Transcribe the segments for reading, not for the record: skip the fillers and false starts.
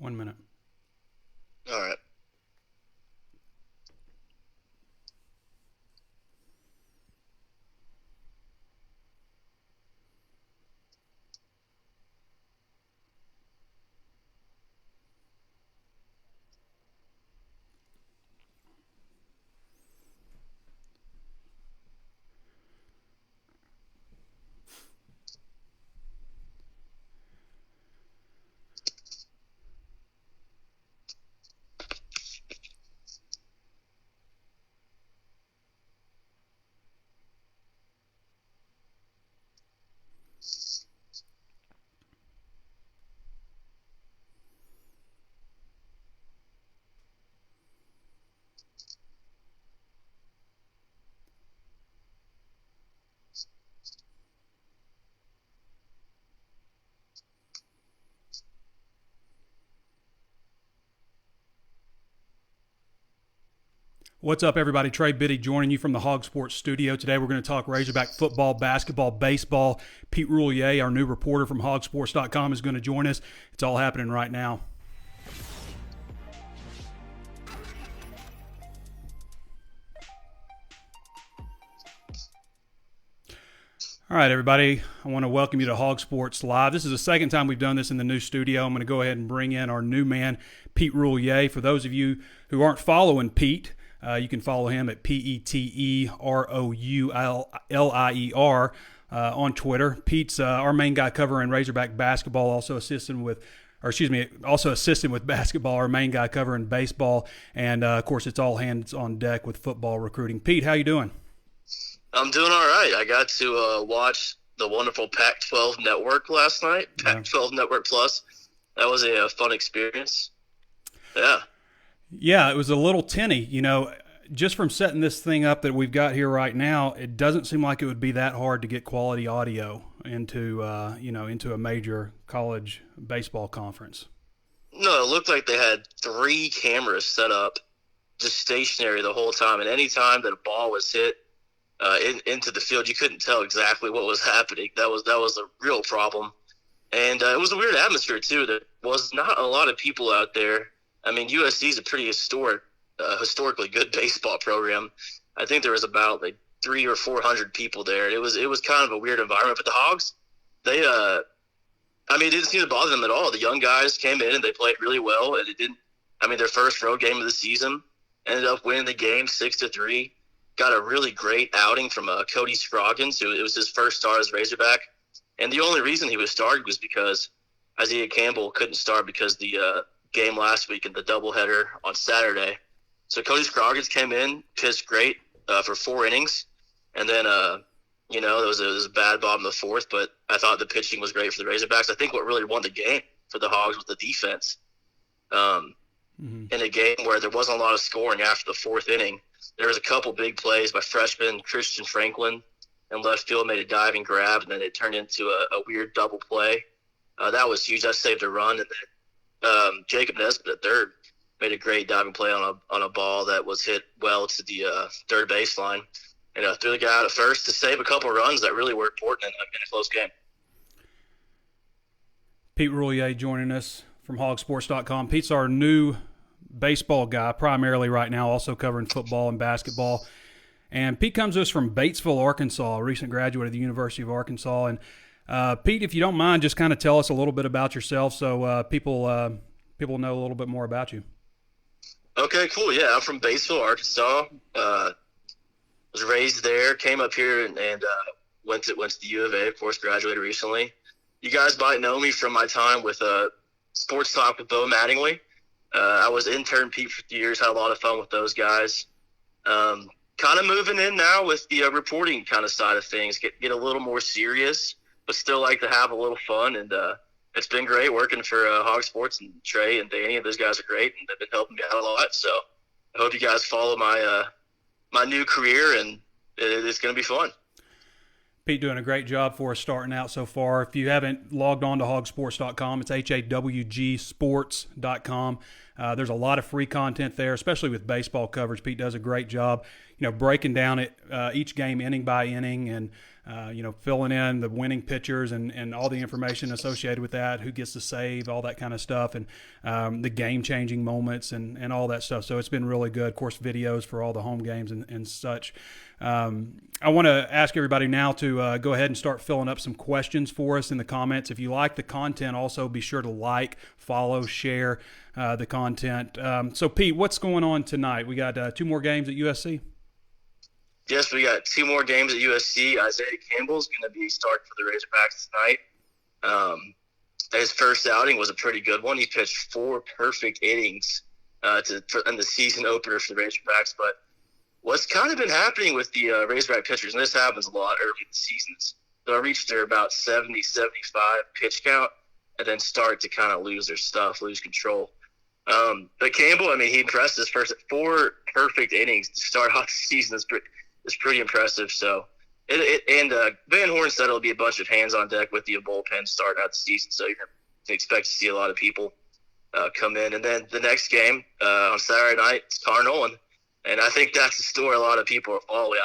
1 minute. All right. What's up, everybody? Trey Biddy joining you from the HawgSports studio. Today we're going to talk Razorback football, basketball, baseball. Pete Roulier, our new reporter from HawgSports.com, is going to join us. It's all happening right now. All right, everybody, I want to welcome you to Hog Sports Live. This is the second time we've done this in the new studio. I'm going to go ahead and bring in our new man, Pete Roulier. For those of you who aren't following Pete, you can follow him at PeteRoulier on Twitter. Pete's our main guy covering Razorback basketball, also assisting with basketball, our main guy covering baseball, and of course it's all hands on deck with football recruiting. Pete, how you doing? I'm doing all right. I got to watch the wonderful Pac-12 Network last night, Pac-12 Network Plus. That was a fun experience. Yeah. Yeah, it was a little tinny. You know, just from setting this thing up that we've got here right now, it doesn't seem like it would be that hard to get quality audio into a major college baseball conference. No, it looked like they had 3 cameras set up, just stationary the whole time. And any time that a ball was hit into the field, you couldn't tell exactly what was happening. That was a real problem. And it was a weird atmosphere, too. There was not a lot of people out there. I mean, USC is a pretty historically good baseball program. I think there was about like 300 or 400 people there. It was kind of a weird environment. But the Hogs, it didn't seem to bother them at all. The young guys came in and they played really well. And it didn't. I mean, their first road game of the season ended up winning the game 6-3. Got a really great outing from Cody Scroggins, who it was his first start as Razorback. And the only reason he was started was because Isaiah Campbell couldn't start because the game last week in the doubleheader on Saturday. So Cody Scroggins came in, pitched great for 4 innings, and then there was a bad bottom of the 4th, but I thought the pitching was great for the Razorbacks. I think what really won the game for the Hogs was the defense. In a game where there wasn't a lot of scoring after the 4th inning, there was a couple big plays by freshman Christian Franklin, and left field made a diving grab, and then it turned into a weird double play. That was huge. That saved a run, and then Jacob Nesbitt at third made a great diving play on a ball that was hit well to the third baseline, and threw the guy out at first to save a couple runs that really were important in a close game. Pete Roulier joining us from HawgSports.com. Pete's our new baseball guy primarily right now, also covering football and basketball. And Pete comes to us from Batesville, Arkansas, a recent graduate of the University of Arkansas. And Pete, if you don't mind, just kind of tell us a little bit about yourself so people know a little bit more about you. Okay, cool. Yeah, I'm from Batesville, Arkansas. Was raised there, came up here and went to the U of A, of course, graduated recently. You guys might know me from my time with Sports Talk with Bo Mattingly. I was intern Pete for 3 years, had a lot of fun with those guys. Kind of moving in now with the reporting kind of side of things, get a little more serious, but still like to have a little fun. And it's been great working for HawgSports, and Trey and Danny, and those guys are great, and they've been helping me out a lot. So I hope you guys follow my new career, and it's going to be fun. Pete doing a great job for us starting out so far. If you haven't logged on to HawgSports.com, it's HawgSports.com. There's a lot of free content there, especially with baseball coverage. Pete does a great job, breaking down it each game inning by inning and, filling in the winning pitchers and all the information associated with that, who gets to save, all that kind of stuff, and the game-changing moments and all that stuff. So it's been really good. Of course, videos for all the home games and such. I want to ask everybody now to go ahead and start filling up some questions for us in the comments. If you like the content, also be sure to like, follow, share the content. So, Pete, what's going on tonight? We got 2 more games at USC? Yes, we got 2 more games at USC. Isaiah Campbell's going to be starting for the Razorbacks tonight. His first outing was a pretty good one. He pitched 4 perfect innings in the season opener for the Razorbacks. But what's kind of been happening with the Razorback pitchers, and this happens a lot early in the seasons, they'll reach their about 70, 75 pitch count and then start to kind of lose their stuff, lose control. But Campbell, he impressed his first 4 perfect innings to start off the season. It's pretty impressive. So, Van Horn said it'll be a bunch of hands on deck with the bullpen starting out the season. So you can expect to see a lot of people come in. And then the next game on Saturday night, it's Connor Nolan. And I think that's the story a lot of people are following.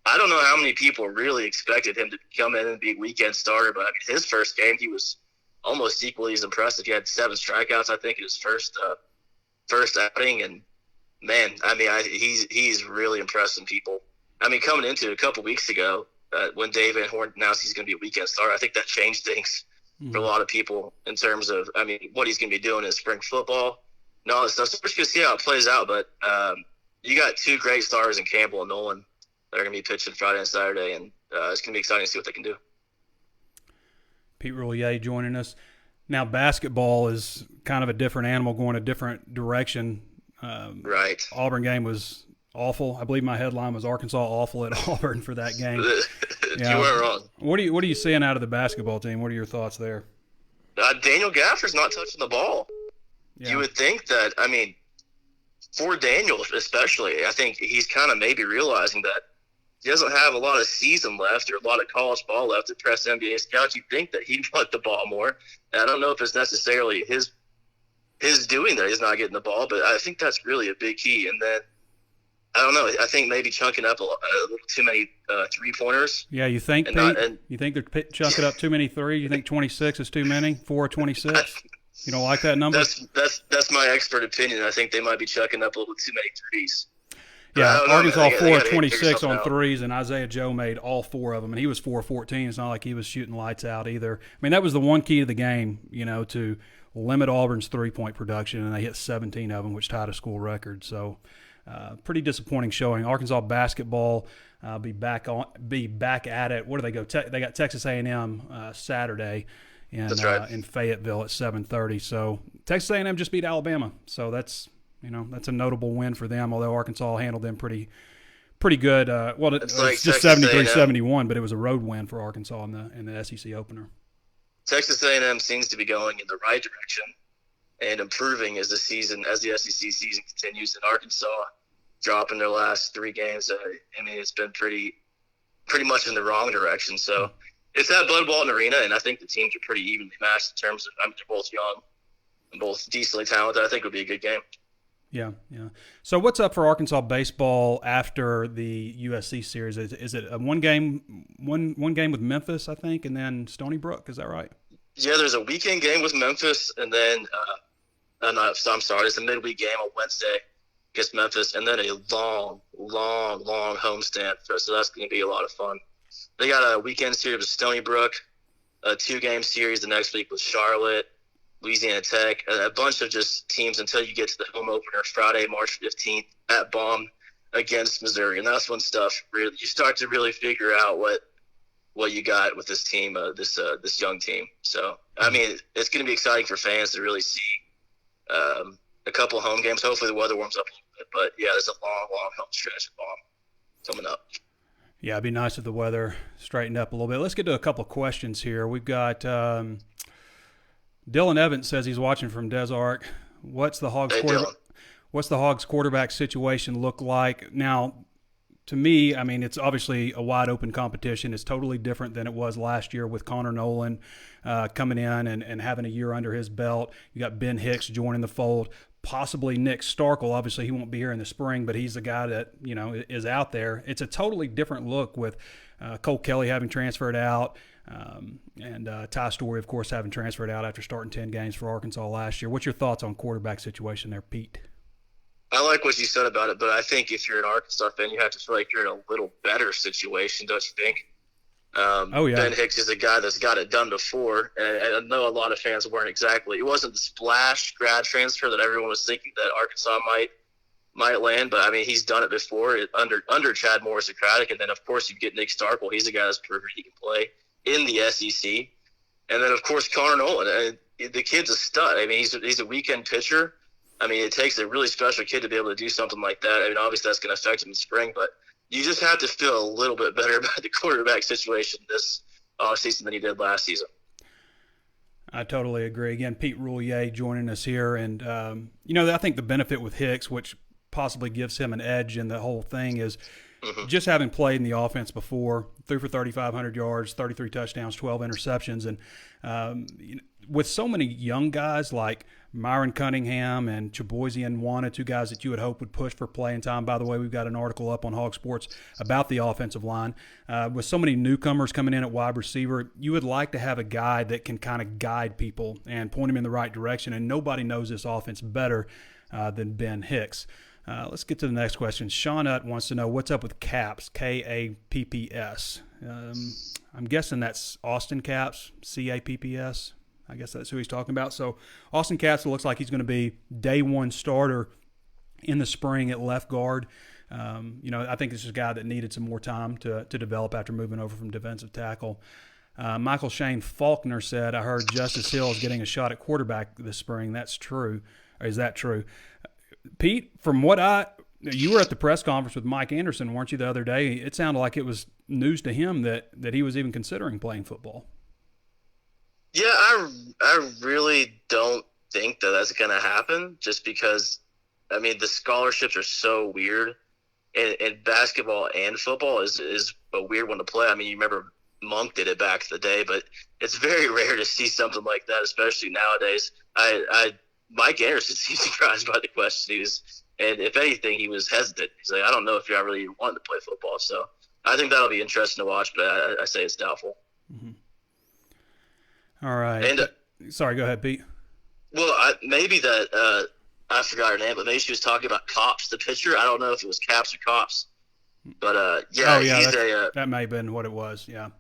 I don't know how many people really expected him to come in and be a weekend starter, but his first game, he was almost equally as impressive. He had 7 strikeouts, I think, in his first outing. And, man, he's really impressing people. Coming into it a couple weeks ago, when Dave Van Horn announced he's going to be a weekend starter, I think that changed things for a lot of people in terms of, what he's going to be doing in spring football and all that stuff. So we're just going to see how it plays out. But you got 2 great stars in Campbell and Nolan that are going to be pitching Friday and Saturday, and it's going to be exciting to see what they can do. Pete Roulier joining us. Now, basketball is kind of a different animal, going a different direction. Right. Auburn game was awful. I believe my headline was Arkansas awful at Auburn for that game. You weren't wrong. What are you seeing out of the basketball team? What are your thoughts there? Daniel Gaffer's not touching the ball. Yeah. You would think that, for Daniel especially, I think he's kind of maybe realizing that he doesn't have a lot of season left or a lot of college ball left to press NBA scouts. You'd think that he'd want the ball more. And I don't know if it's necessarily his doing that he's not getting the ball, but I think that's really a big key. And then, I don't know. I think maybe chunking up a little too many 3-pointers. Yeah, you think, Pete? You think they're chunking up too many threes? You think 26 is too many? 4 or 26? You don't like that number? That's my expert opinion. I think they might be chucking up a little too many threes. Yeah, Arkansas 4 of 26 on threes, and Isaiah Joe made all 4 of them, and he was 4 of 14. It's not like he was shooting lights out either. That was the one key to the game, to limit Auburn's 3-point production, and they hit 17 of them, which tied a school record. So, pretty disappointing showing. Arkansas basketball be back at it. Where do they go? They got Texas A&M Saturday in Fayetteville at 7:30. So Texas A&M just beat Alabama. So that's a notable win for them. Although Arkansas handled them pretty good. It's just 73-71, but it was a road win for Arkansas in the SEC opener. Texas A&M seems to be going in the right direction and improving as the SEC season continues. In Arkansas, dropping their last 3 games, it's been pretty much in the wrong direction. So it's at Bud Walton Arena, and I think the teams are pretty evenly matched in terms of they're both young and both decently talented. I think it'll be a good game. Yeah. So what's up for Arkansas baseball after the USC series? Is it a one game with Memphis, I think, and then Stony Brook? Is that right? Yeah, there's a weekend game with Memphis, and then I'm sorry, it's a midweek game on Wednesday against Memphis, and then a long homestand. So that's going to be a lot of fun. They got a weekend series with Stony Brook, a 2-game series the next week with Charlotte, Louisiana Tech, a bunch of just teams until you get to the home opener Friday, March 15th at Baum against Missouri. And that's when stuff really, you start to really figure out what you got with this team, this young team. So, it's going to be exciting for fans to really see a couple of home games. Hopefully the weather warms up a little bit. But, yeah, there's a long home stretch at Baum coming up. Yeah, it'd be nice if the weather straightened up a little bit. Let's get to a couple of questions here. We've got Dylan Evans says he's watching from Des Arc. What's the Hogs quarterback situation look like now? To me, it's obviously a wide open competition. It's totally different than it was last year with Connor Nolan coming in and having a year under his belt. You got Ben Hicks joining the fold. possibly Nick Starkel. Obviously, he won't be here in the spring, but he's the guy that, is out there. It's a totally different look with Cole Kelly having transferred out, and Ty Story, of course, having transferred out after starting 10 games for Arkansas last year. What's your thoughts on quarterback situation there, Pete? I like what you said about it, but I think if you're an Arkansas fan, you have to feel like you're in a little better situation, don't you think? Oh, yeah. Ben Hicks is a guy that's got it done before, and I know a lot of fans weren't exactly. It wasn't the splash grad transfer that everyone was thinking that Arkansas might land, but I mean he's done it before under Chad Morris and Craddock, and then of course you get Nick Starkel. He's a guy that's proven he can play in the SEC, and then of course Connor Nolan. The kid's a stud. I mean he's a weekend pitcher. I mean it takes a really special kid to be able to do something like that. I mean obviously that's going to affect him in spring, but you just have to feel a little bit better about the quarterback situation this season than you did last season. I totally agree. Again, Pete Roulier joining us here. And, I think the benefit with Hicks, which possibly gives him an edge in the whole thing, is just having played in the offense before, threw for 3,500 yards, 33 touchdowns, 12 interceptions. And with so many young guys like Myron Cunningham and Chaboisian Wana, two guys that you would hope would push for playing time. By the way, we've got an article up on HawgSports about the offensive line. With so many newcomers coming in at wide receiver, you would like to have a guy that can kind of guide people and point them in the right direction, and nobody knows this offense better than Ben Hicks. Let's get to the next question. Sean Utt wants to know what's up with Capps, Kapps. I'm guessing that's Austin Capps, Capps. I guess that's who he's talking about. So Austin Capps looks like he's going to be day one starter in the spring at left guard. I think this is a guy that needed some more time to develop after moving over from defensive tackle. Michael Shane Faulkner said, I heard Justice Hill is getting a shot at quarterback this spring. That's true. Or is that true? Pete, from what you were at the press conference with Mike Anderson, weren't you, the other day? It sounded like it was news to him that he was even considering playing football. Yeah, I really don't think that that's going to happen just because, I mean, the scholarships are so weird. And basketball and football is a weird one to play. I mean, you remember Monk did it back in the day, but it's very rare to see something like that, especially nowadays. Mike Anderson seemed surprised by the question. And if anything, he was hesitant. He's like, I don't know if I really wanted to play football. So I think that'll be interesting to watch, but I say it's doubtful. Mm-hmm. All right. And sorry, go ahead, Pete. Well, maybe that I forgot her name, but maybe she was talking about Cops, the pitcher. I don't know if it was Caps or Cops, but that may have been what it was. Yeah,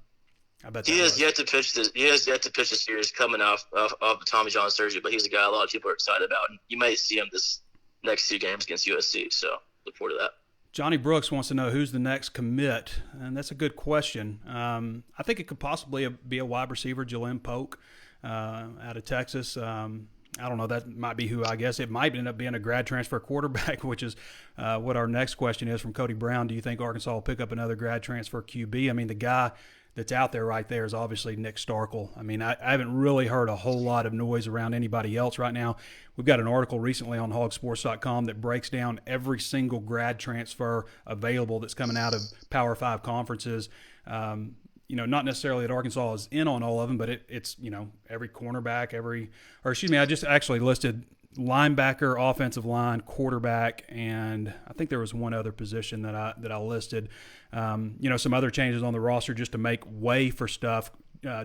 I bet he has yet to pitch the series coming off of Tommy John surgery, but he's a guy a lot of people are excited about, and you might see him this next two games against USC. So look forward to that. Johnny Brooks wants to know who's the next commit, and that's a good question. I think it could possibly be a wide receiver, Jalem Polk, out of Texas. I don't know. That might be who I guess. It might end up being a grad transfer quarterback, which is what our next question is from Cody Brown. Do you think Arkansas will pick up another grad transfer QB? I mean, the guy that's out there right there is obviously Nick Starkel. I mean, I haven't really heard a whole lot of noise around anybody else right now. We've got an article recently on HawgSports.com that breaks down every single grad transfer available that's coming out of Power 5 conferences. Not necessarily that Arkansas is in on all of them, but it's every cornerback, I just actually listed linebacker, offensive line, quarterback, and I think there was one other position that I listed. Some other changes on the roster just to make way for stuff.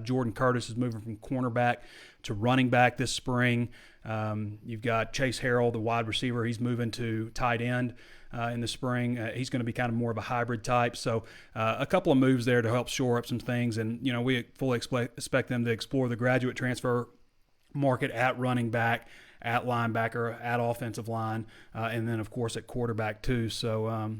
Jordan Curtis is moving from cornerback to running back this spring. You've got Chase Harrell, the wide receiver. He's moving to tight end in the spring. He's going to be kind of more of a hybrid type. So a couple of moves there to help shore up some things. And, we fully expect them to explore the graduate transfer market at running back, at linebacker, at offensive line, and then, of course, at quarterback too. So,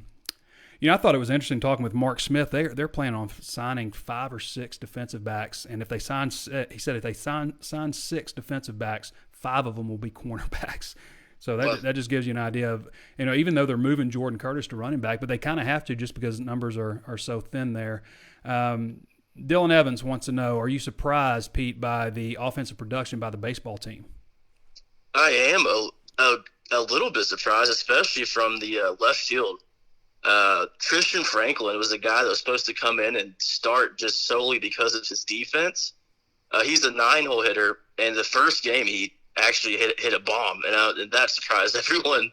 I thought it was interesting talking with Mark Smith. They're planning on signing 5 or 6 defensive backs, and if they sign 6 defensive backs, 5 of them will be cornerbacks. So that just gives you an idea of, even though they're moving Jordan Curtis to running back, but they kind of have to just because numbers are so thin there. Dylan Evans wants to know, are you surprised, Pete, by the offensive production by the baseball team? I am a little bit surprised, especially from the left field. Christian Franklin was a guy that was supposed to come in and start just solely because of his defense. He's a 9-hole hitter, and the first game he actually hit a bomb, and that surprised everyone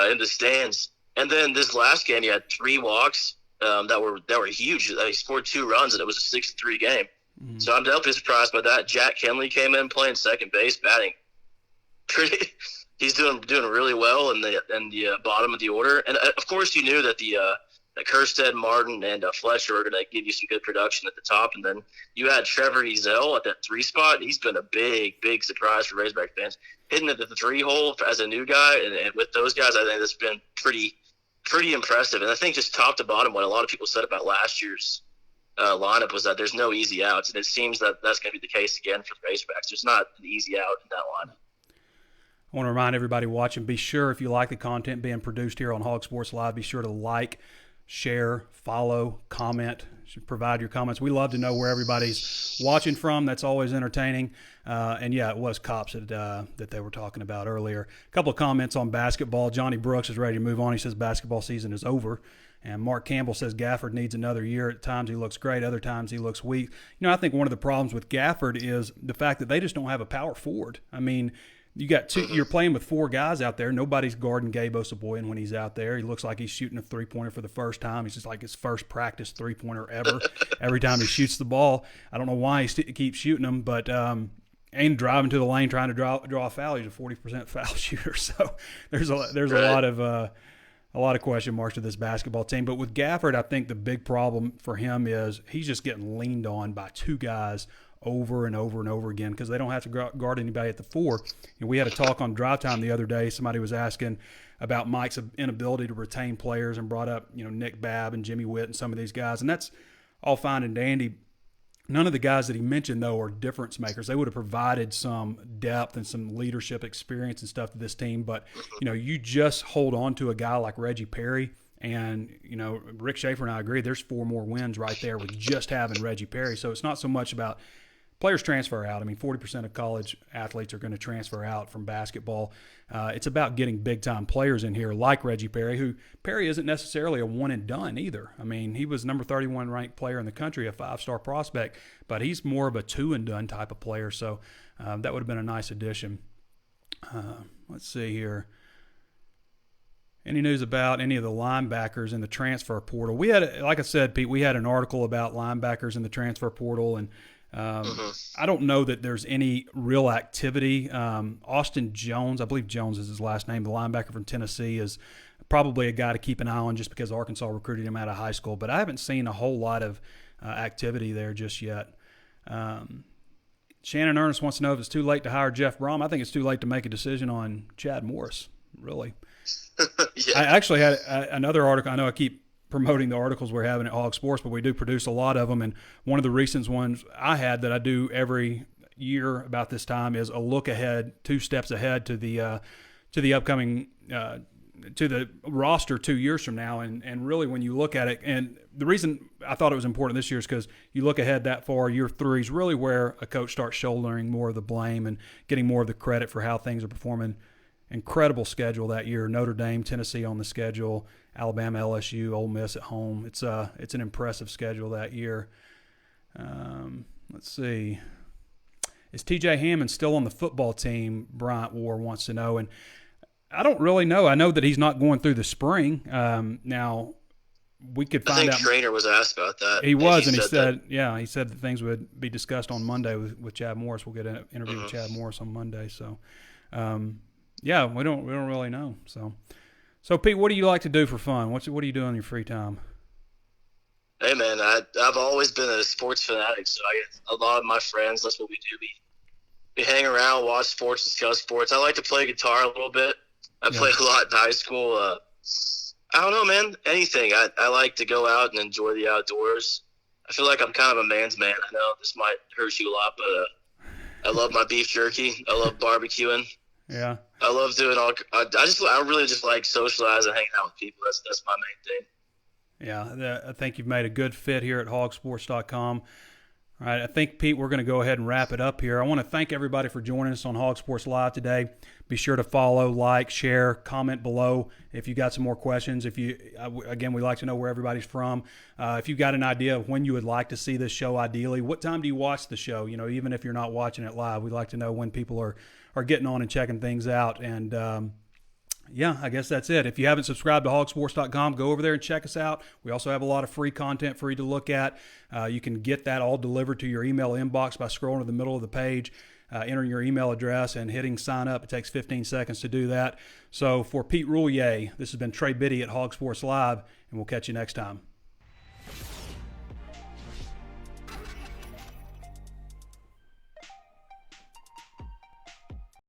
in the stands. And then this last game, he had 3 walks that were huge. He scored 2 runs, and it was a 6-3 game. Mm-hmm. So I'm definitely surprised by that. Jack Kinley came in playing second base, batting he's doing really well in the bottom of the order. And of course, you knew that that Kerstead, Martin, and Fletcher are going to give you some good production at the top. And then you had Trevor Ezel at that 3 spot. He's been a big surprise for Razorback fans. Hitting at the 3 hole as a new guy, and with those guys, I think that's been pretty impressive. And I think just top to bottom, what a lot of people said about last year's lineup was that there's no easy outs, and it seems that that's going to be the case again for the Razorbacks. There's not an easy out in that lineup. I want to remind everybody watching, be sure if you like the content being produced here on Hog Sports Live, be sure to like, share, follow, comment, provide your comments. We love to know where everybody's watching from. That's always entertaining. And yeah, it was Cops that they were talking about earlier. A couple of comments on basketball. Johnny Brooks is ready to move on. He says basketball season is over. And Mark Campbell says Gafford needs another year. At times he looks great. Other times he looks weak. I think one of the problems with Gafford is the fact that they just don't have a power forward. I mean, you got 2. You're playing with 4 guys out there. Nobody's guarding Gabe Osabuoyen when he's out there. He looks like he's shooting a 3-pointer for the first time. He's just like his first practice 3-pointer ever. Every time he shoots the ball, I don't know why he keeps shooting them, but ain't driving to the lane trying to draw a foul. He's a 40% foul shooter. So there's a lot of question marks to this basketball team. But with Gafford, I think the big problem for him is he's just getting leaned on by 2 guys over and over and over again because they don't have to guard anybody at the 4. We had a talk on Drive Time the other day. Somebody was asking about Mike's inability to retain players and brought up, Nick Babb and Jimmy Witt and some of these guys. And that's all fine and dandy. None of the guys that he mentioned, though, are difference makers. They would have provided some depth and some leadership experience and stuff to this team. But, you just hold on to a guy like Reggie Perry. And, Rick Schaefer and I agree, there's 4 more wins right there with just having Reggie Perry. So it's not so much about players transfer out. I mean, 40% of college athletes are going to transfer out from basketball. It's about getting big-time players in here like Reggie Perry, who Perry isn't necessarily a one-and-done either. I mean, he was number 31 ranked player in the country, a 5-star prospect, but he's more of a two-and-done type of player, so that would have been a nice addition. Let's see here. Any news about any of the linebackers in the transfer portal? We had, like I said, Pete, we had an article about linebackers in the transfer portal, and I don't know that there's any real activity. Austin Jones, I believe Jones is his last name, the linebacker from Tennessee, is probably a guy to keep an eye on just because Arkansas recruited him out of high school. But I haven't seen a whole lot of activity there just yet. Shannon Ernest wants to know if it's too late to hire Jeff Brom. I think it's too late to make a decision on Chad Morris, really. Yeah. I actually had another article. I know I keep promoting the articles we're having at HawgSports, but we do produce a lot of them. And one of the recent ones I had that I do every year about this time is a look ahead, 2 steps ahead to the upcoming to the roster 2 years from now. And really when you look at it, and the reason I thought it was important this year is because you look ahead that far, year 3 is really where a coach starts shouldering more of the blame and getting more of the credit for how things are performing. Incredible schedule that year. Notre Dame, Tennessee on the schedule, Alabama, LSU, Ole Miss at home. It's an impressive schedule that year. Let's see. Is TJ Hammond still on the football team? Bryant War wants to know. And I don't really know. I know that he's not going through the spring. Now, we could find out. I think Trainer was asked about that. He was, and he said that things would be discussed on Monday with Chad Morris. We'll get an interview with Chad Morris on Monday. So, yeah, we don't really know. So Pete, what do you like to do for fun? What do you do in your free time? Hey man, I've always been a sports fanatic, so I get a lot of my friends. That's what we do. We hang around, watch sports, discuss sports. I like to play guitar a little bit. I played a lot in high school. I don't know, man. Anything. I like to go out and enjoy the outdoors. I feel like I'm kind of a man's man. I know this might hurt you a lot, but I love my beef jerky. I love barbecuing. Yeah. I love doing all. I really just like socializing and hanging out with people. That's my main thing. Yeah, I think you've made a good fit here at HawgSports.com. All right, I think, Pete, we're going to go ahead and wrap it up here. I want to thank everybody for joining us on Hog Sports Live today. Be sure to follow, like, share, comment below if you got some more questions. Again, we like to know where everybody's from. If you got an idea of when you would like to see this show, ideally, what time do you watch the show? Even if you're not watching it live, we'd like to know when people are getting on and checking things out. And yeah, I guess that's it. If you haven't subscribed to HawgSports.com, go over there and check us out. We also have a lot of free content for you to look at. You can get that all delivered to your email inbox by scrolling to the middle of the page, entering your email address, and hitting sign up. It takes 15 seconds to do that. So for Pete Roulier, this has been Trey Biddy at Hog Sports Live, and we'll catch you next time.